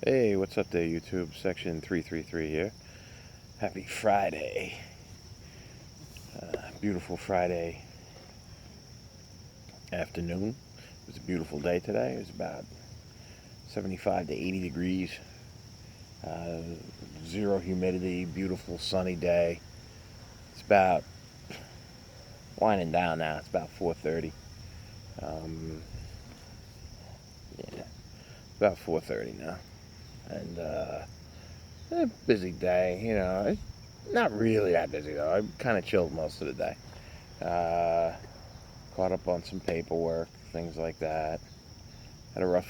Hey, what's up there, YouTube? Section 333 here. Happy Friday. Beautiful Friday afternoon. It was a beautiful day today. It was about 75 to 80 degrees. Zero humidity, beautiful sunny day. It's about winding down now. It's about 4:30. Yeah, about 4:30 now. And a busy day, not really that busy though. I kind of chilled most of the day. Caught up on some paperwork, things like that. Had a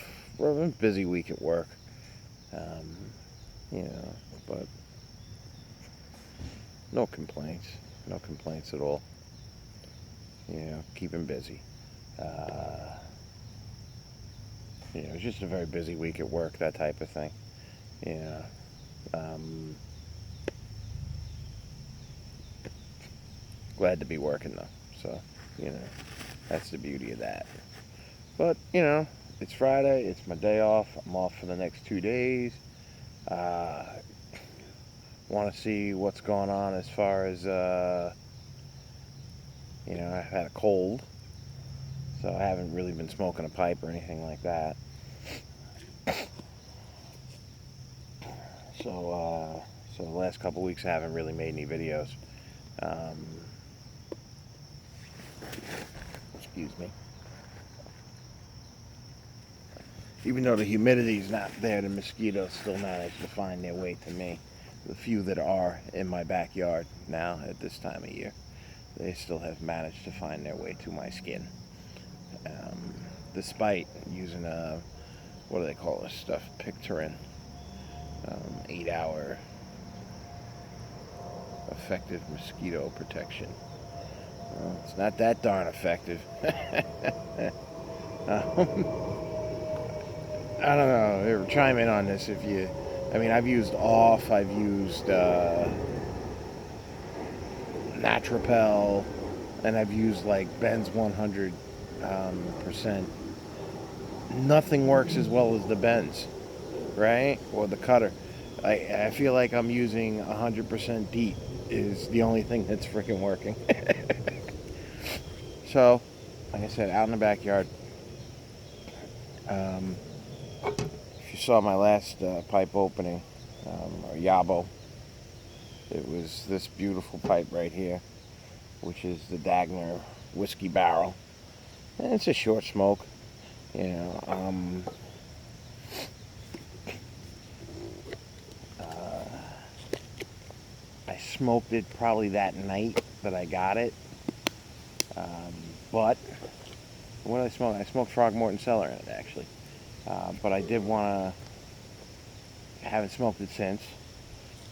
busy week at work. Um, but no complaints. No complaints at all. Keeping busy. It was just a very busy week at work, that type of thing. Um, Glad to be working though. So, that's the beauty of that. But, it's Friday. It's my day off. I'm off for the next 2 days. Want to see what's going on as far as, I've had a cold. So I haven't really been smoking a pipe or anything like that. So the last couple weeks I haven't really made any videos. Excuse me. Even though the humidity is not there, the mosquitoes still manage to find their way to me. The few that are in my backyard now at this time of year, they still have managed to find their way to my skin. Despite using what do they call this stuff? Picturin. 8-hour effective mosquito protection. Well, it's not that darn effective. I don't know. Chime in on this if you. I've used off. I've used Natrapel, and I've used like Ben's 100%. Nothing works as well as the Ben's, right? Or the Cutter. I feel like I'm using 100% DEET is the only thing that's freaking working. So, like I said, out in the backyard. If you saw my last pipe opening, or Yabo, it was this beautiful pipe right here, which is the Dagner whiskey barrel. And it's a short smoke, I smoked it probably that night that I got it. But what did I smoke? I smoked Frogmorton Cellar in it, actually. But I did want to. I haven't smoked it since.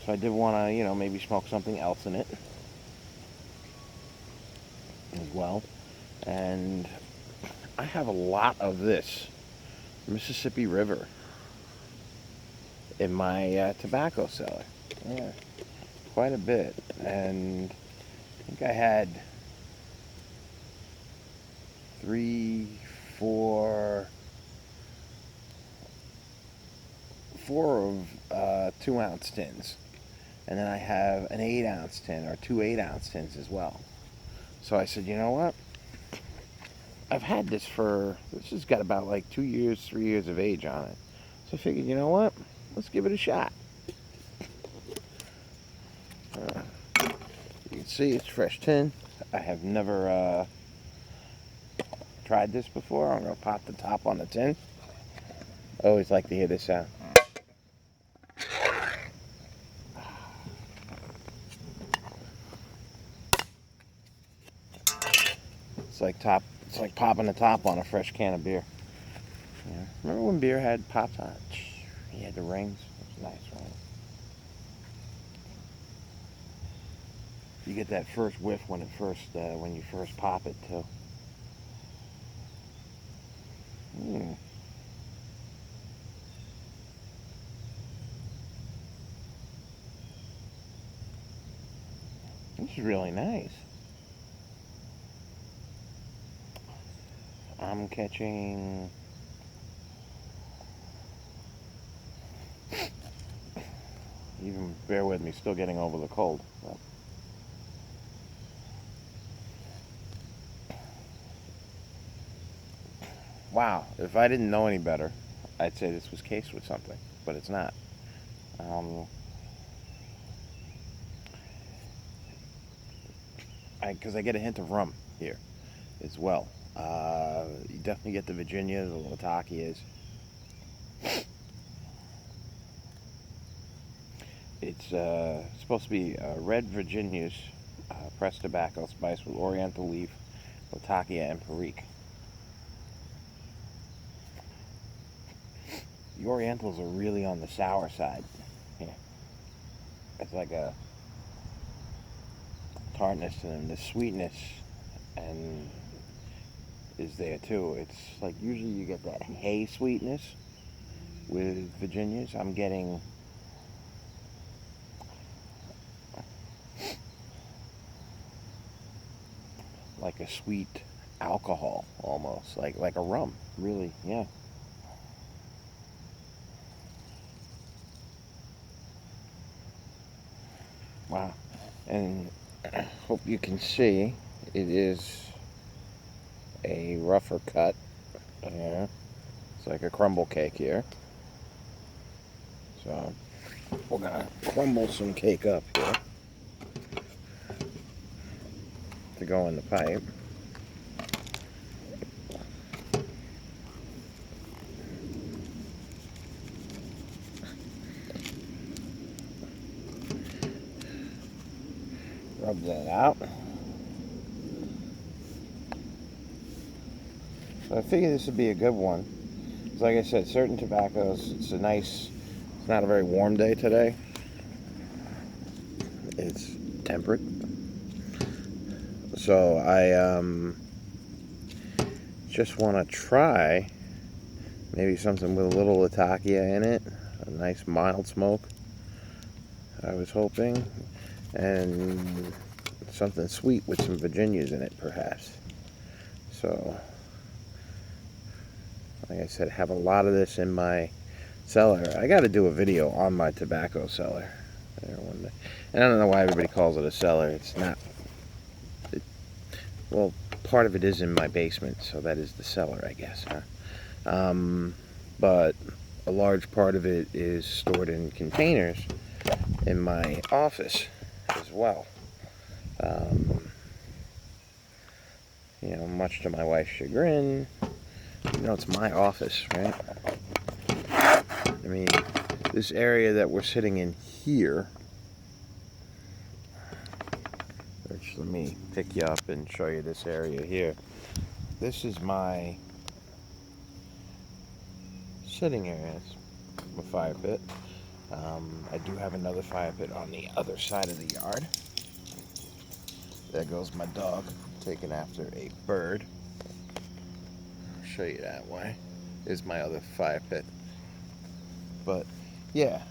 So I did want to, maybe smoke something else in it as well. And I have a lot of this Mississippi River in my tobacco cellar. Yeah, quite a bit. And I think I had 3, 4 of 2-ounce tins. And then I have an 8-ounce tin or 2 8-ounce tins as well. So I said, you know what? I've had this has got about like 2 years, 3 years of age on it. So I figured, you know what? Let's give it a shot. You can see it's fresh tin. I have never tried this before. I'm going to pop the top on the tin. I always like to hear this sound. It's like popping the top on a fresh can of beer. Yeah. Remember when beer had pops on it? You had the rings. It was nice, right? You get that first whiff when you first pop it too. This is really nice. I'm catching Even bear with me, still getting over the cold. Wow, if I didn't know any better, I'd say this was cased with something, but it's not. Because I get a hint of rum here as well. You definitely get the Virginia, the Latakias. It's supposed to be red Virginias, pressed tobacco spiced with oriental leaf, Latakia, and Perique. The orientals are really on the sour side. Yeah. It's like a tartness to them. The sweetness and is there too. It's like usually you get that hay sweetness with Virginias. I'm getting like a sweet alcohol almost, like a rum. Really, yeah. Wow. And I hope you can see it is a rougher cut. Yeah. It's like a crumble cake here. So we're gonna crumble some cake up here to go in the pipe. Rub that out. So I figured this would be a good one. So like I said, certain tobaccos, it's not a very warm day today. It's temperate. So I just want to try maybe something with a little Latakia in it. A nice mild smoke, I was hoping. And something sweet with some Virginias in it, perhaps. So, like I said, have a lot of this in my cellar. I got to do a video on my tobacco cellar. And I don't know why everybody calls it a cellar. It's not. Well, part of it is in my basement, so that is the cellar, I guess. Huh? But a large part of it is stored in containers in my office as well. Much to my wife's chagrin, it's my office, right? I mean, this area that we're sitting in here, which let me pick you up and show you this area here. This is my sitting area. It's my fire pit. I do have another fire pit on the other side of the yard. There goes my dog taking after a bird. I'll show you that way. Is my other fire pit. But yeah,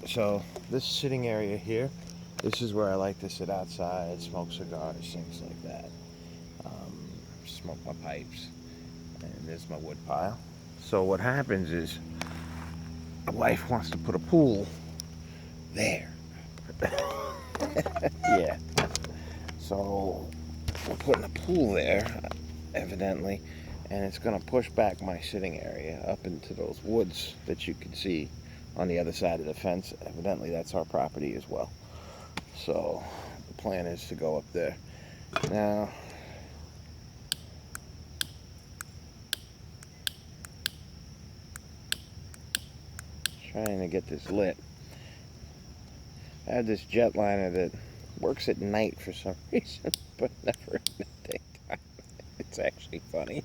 so this sitting area here, this is where I like to sit outside, smoke cigars, things like that. Smoke my pipes. And there's my wood pile. So what happens is my wife wants to put a pool there. Yeah. So we're putting a pool there, evidently, and it's going to push back my sitting area up into those woods that you can see on the other side of the fence. Evidently, that's our property as well. So the plan is to go up there. Now, trying to get this lit. I have this jetliner that works at night for some reason, but never in the daytime. It's actually funny.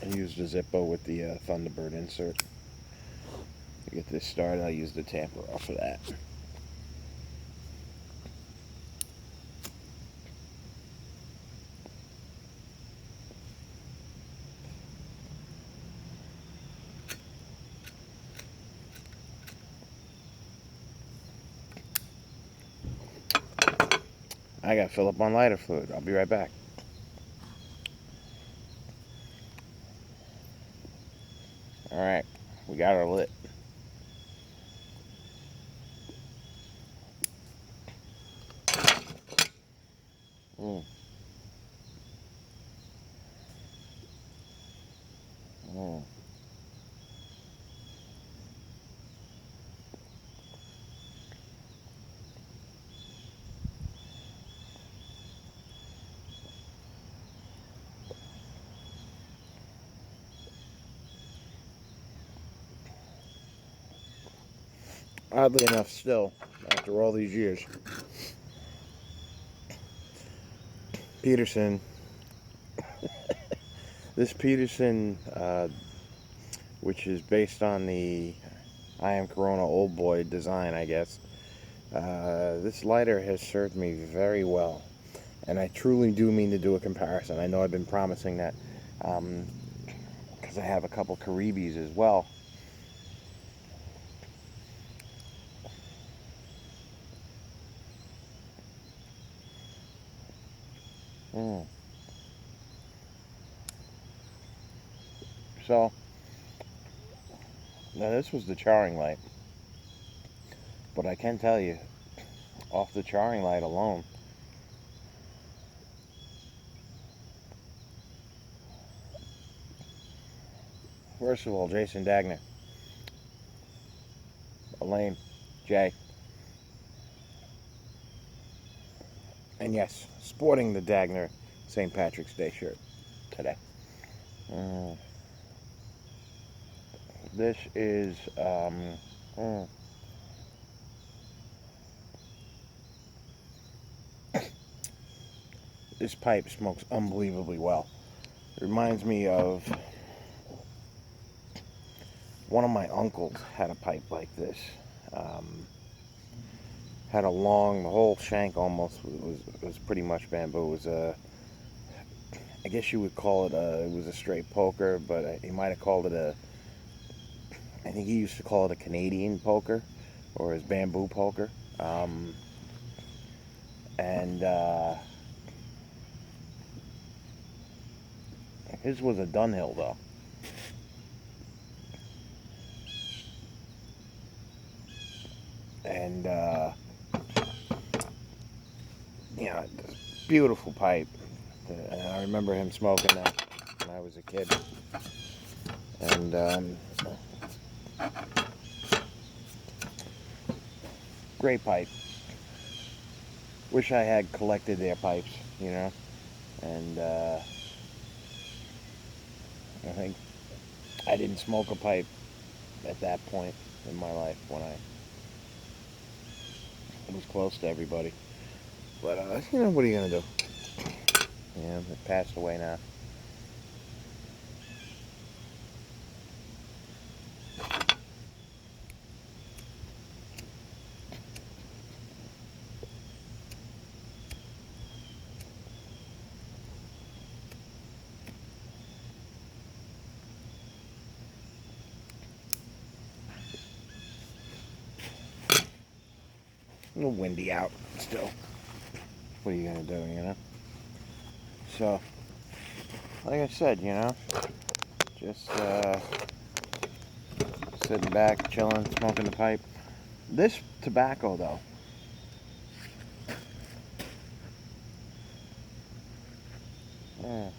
I used a Zippo with the Thunderbird insert to get this started. I used the tamper off of that. I got to fill up on lighter fluid. I'll be right back. Alright, we got her lit. Mm. Mm. Oddly enough, still, after all these years, Peterson, this Peterson, which is based on the I Am Corona Old Boy design, I guess, this lighter has served me very well. And I truly do mean to do a comparison. I know I've been promising that because I have a couple Caribes as well. Mm. So, now this was the charring light. But I can tell you, off the charring light alone, first of all, Jason Dagner, Elaine, Jay, and yes, sporting the Dagner St. Patrick's Day shirt today. Mm. This is, mm. This pipe smokes unbelievably well. It reminds me of one of my uncles had a pipe like this. Had a long, the whole shank almost was pretty much bamboo. It was a, I guess you would call it a, it was a straight poker, but he might have called it a, I think he used to call it a Canadian poker, or his bamboo poker. And his was a Dunhill though. And beautiful pipe. And I remember him smoking that when I was a kid. And great pipe. Wish I had collected their pipes, you know. And I think I didn't smoke a pipe at that point in my life when I was close to everybody. But what are you gonna do? Yeah, it passed away now. A little windy out still. What are you gonna do, you know? So, like I said, just sitting back, chilling, smoking the pipe. This tobacco, though, mm,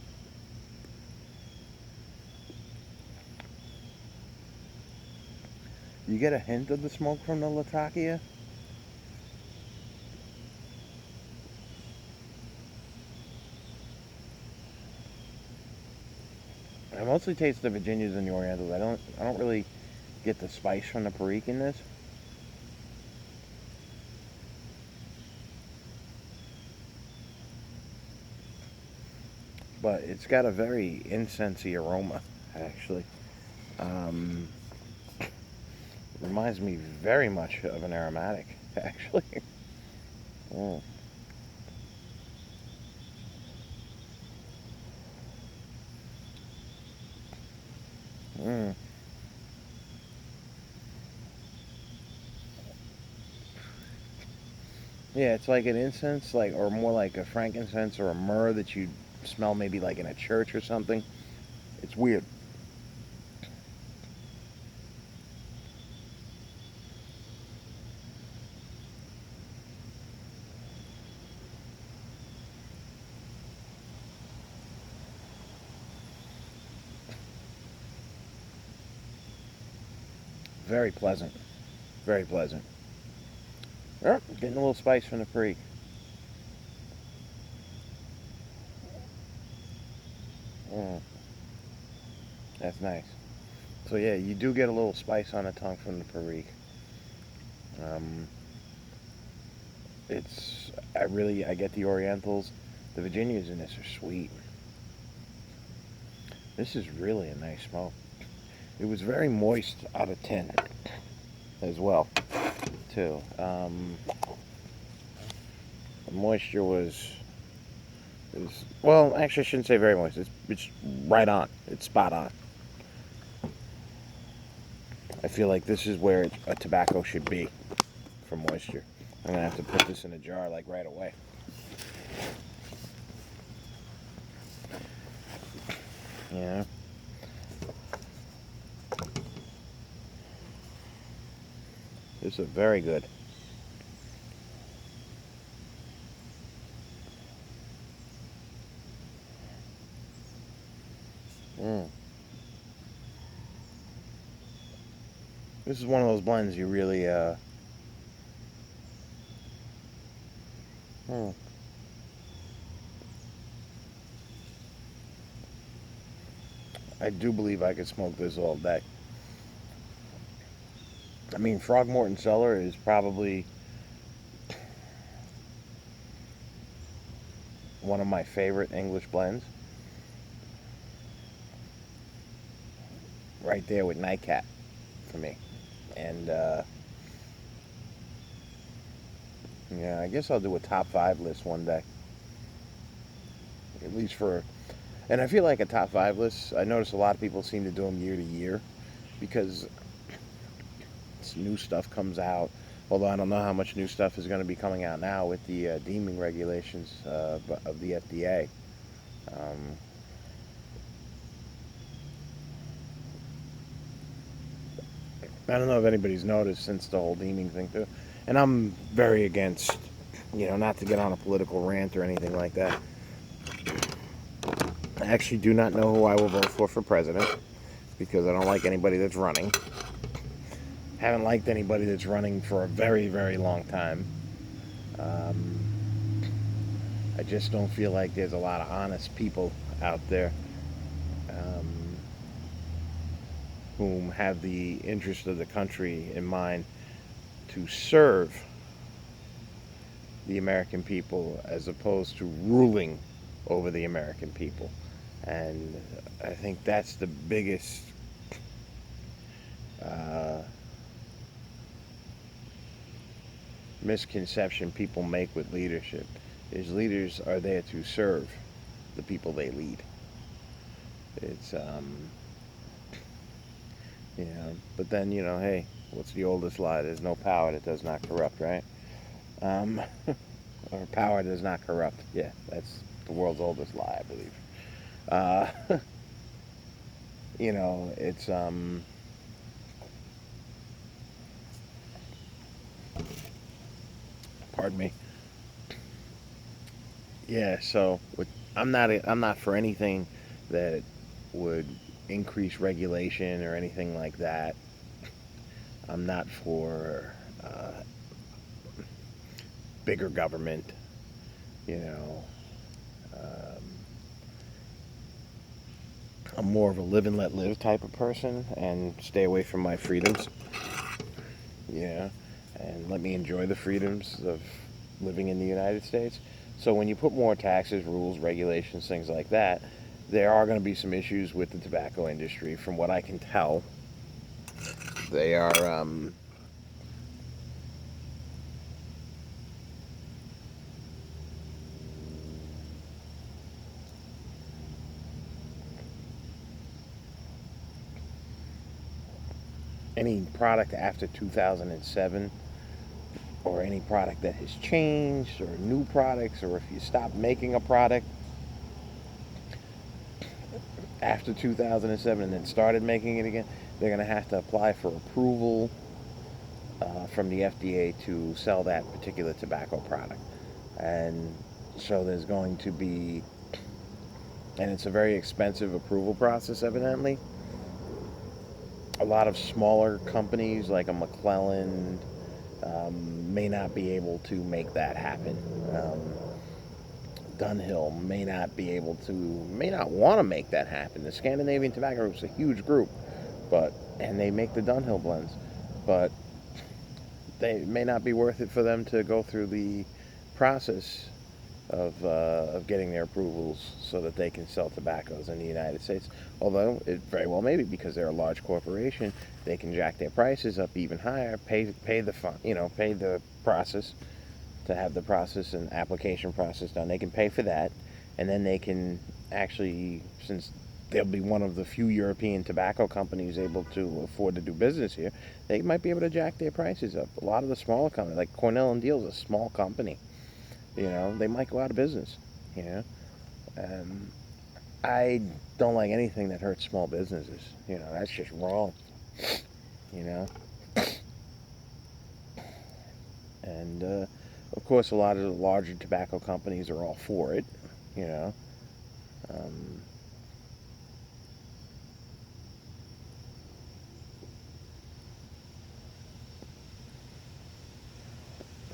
you get a hint of the smoke from the Latakia. I mostly taste the Virginias and the Orientals. I don't really get the spice from the Perique in this. But it's got a very incensey aroma, actually. Um, Reminds me very much of an aromatic, actually. Mm. Mm. Yeah, it's like an incense, like, or more like a frankincense or a myrrh that you smell maybe like in a church or something. It's weird. Very pleasant. Very pleasant. Oh, getting a little spice from the Perique. Mm, that's nice. So yeah, you do get a little spice on the tongue from the Perique. Um, I get the orientals. The Virginias in this are sweet. This is really a nice smoke. It was very moist out of tin as well, too. The moisture was well, actually, I shouldn't say very moist. It's right on. It's spot on. I feel like this is where a tobacco should be for moisture. I'm gonna have to put this in a jar like right away. Yeah. This is very good. Mm. This is one of those blends you really mm. I do believe I could smoke this all day. I mean, Frogmorton Cellar is probably one of my favorite English blends. Right there with Nightcap for me. And yeah, I guess I'll do a top 5 list one day. At least for, and I feel like a top 5 list, I notice a lot of people seem to do them year to year because new stuff comes out. Although I don't know how much new stuff is going to be coming out now with the deeming regulations of the FDA. Um, I don't know if anybody's noticed since the whole deeming thing too. And I'm very against, not to get on a political rant or anything like that. I actually do not know who I will vote for president because I don't like anybody that's running. Haven't liked anybody that's running for a very, very long time. Um, I just don't feel like there's a lot of honest people out there um, whom have the interest of the country in mind to serve the American people as opposed to ruling over the American people. And I think that's the biggest uh, misconception people make with leadership is leaders are there to serve the people they lead. It's but then hey, what's the oldest lie? There's no power that does not corrupt, right? Um, or power does not corrupt. Yeah, that's the world's oldest lie, I believe. Uh, it's pardon me. Yeah, so I'm not for anything that would increase regulation or anything like that. I'm not for bigger government. You know, um, I'm more of a live and let live type of person, and stay away from my freedoms. Yeah, and let me enjoy the freedoms of living in the United States. So when you put more taxes, rules, regulations, things like that, there are going to be some issues with the tobacco industry. From what I can tell, they are any product after 2007, or any product that has changed, or new products, or if you stop making a product after 2007 and then started making it again, they're going to have to apply for approval from the FDA to sell that particular tobacco product. And so there's going to be, and it's a very expensive approval process, evidently. a lot of smaller companies like a McClellan may not be able to make that happen. Dunhill may not want to make that happen. The Scandinavian Tobacco Group is a huge group, and they make the Dunhill blends, but they may not be worth it for them to go through the process of getting their approvals so that they can sell tobaccos in the United States. Although it very well may be because they're a large corporation, they can jack their prices up even higher, pay the pay the process to have the process and application process done. They can pay for that, and then they can actually, since they'll be one of the few European tobacco companies able to afford to do business here, they might be able to jack their prices up. A lot of the smaller companies, like Cornell and Deal, is a small company. They might go out of business. You know, um, I don't like anything that hurts small businesses. That's just wrong. You know, and of course, a lot of the larger tobacco companies are all for it. You know, um,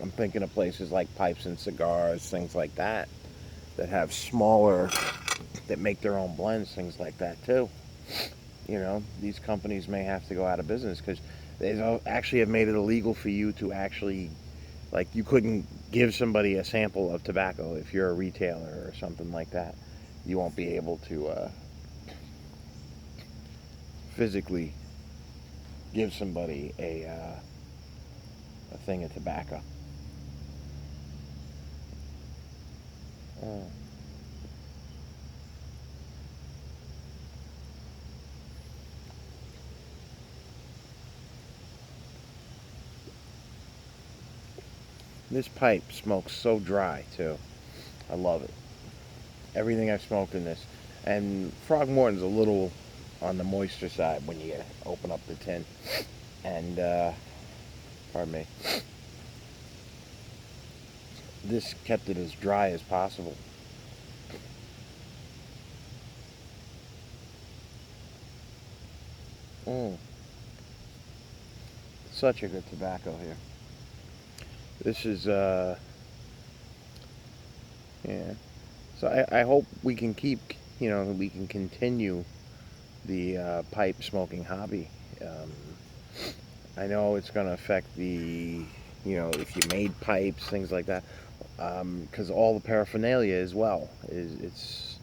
I'm thinking of places like Pipes and Cigars, things like that, that have smaller, that make their own blends, things like that too. These companies may have to go out of business because they actually have made it illegal for you to actually, like, you couldn't give somebody a sample of tobacco if you're a retailer or something like that. You won't be able to physically give somebody a thing of tobacco. Oh. This pipe smokes so dry too. I love it. Everything I've smoked in this, and Frog Morton's a little on the moisture side when you open up the tin. And pardon me, this kept it as dry as possible. Mm, such a good tobacco here. This is yeah. So I hope we can keep, we can continue the pipe smoking hobby. Um, I know it's going to affect if you made pipes, things like that, because all the paraphernalia as well is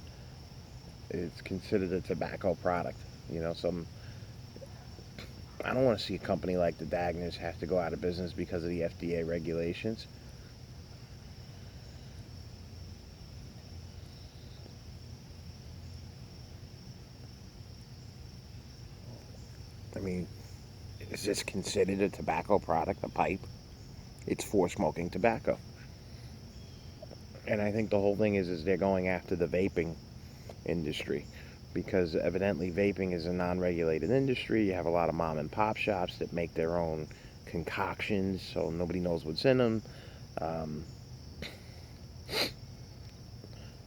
it's considered a tobacco product. Some I don't want to see a company like the Dagners have to go out of business because of the FDA regulations. I mean, is this considered a tobacco product, a pipe? It's for smoking tobacco. And I think the whole thing is they're going after the vaping industry because evidently vaping is a non-regulated industry. You have a lot of mom and pop shops that make their own concoctions, so nobody knows what's in them. Um,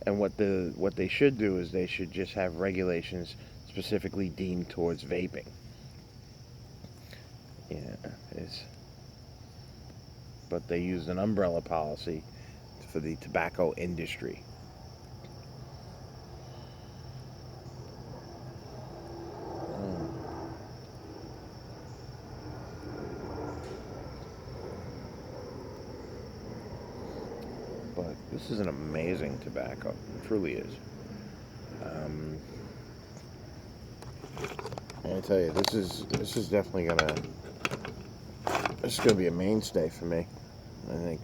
and what they should do is they should just have regulations specifically deemed towards vaping. Yeah, it's but they used an umbrella policy for the tobacco industry. Mm. But this is an amazing tobacco. It truly is. Um, I tell you, this is definitely gonna be a mainstay for me, I think.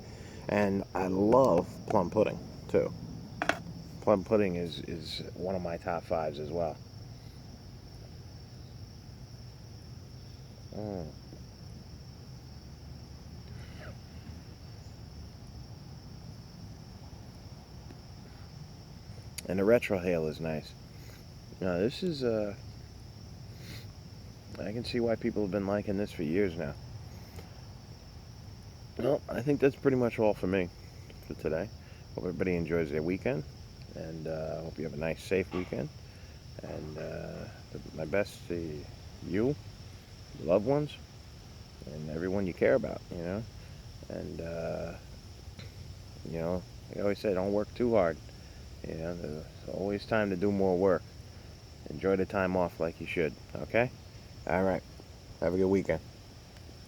And I love plum pudding too. Plum pudding is one of my top fives as well. Mm. And the retrohale is nice. Now this is I can see why people have been liking this for years now. Well, I think that's pretty much all for me for today. Hope everybody enjoys their weekend, and hope you have a nice, safe weekend. And my best to you your loved ones, and everyone you care about, And, like I always say, don't work too hard. There's always time to do more work. Enjoy the time off like you should, okay? All right. Have a good weekend.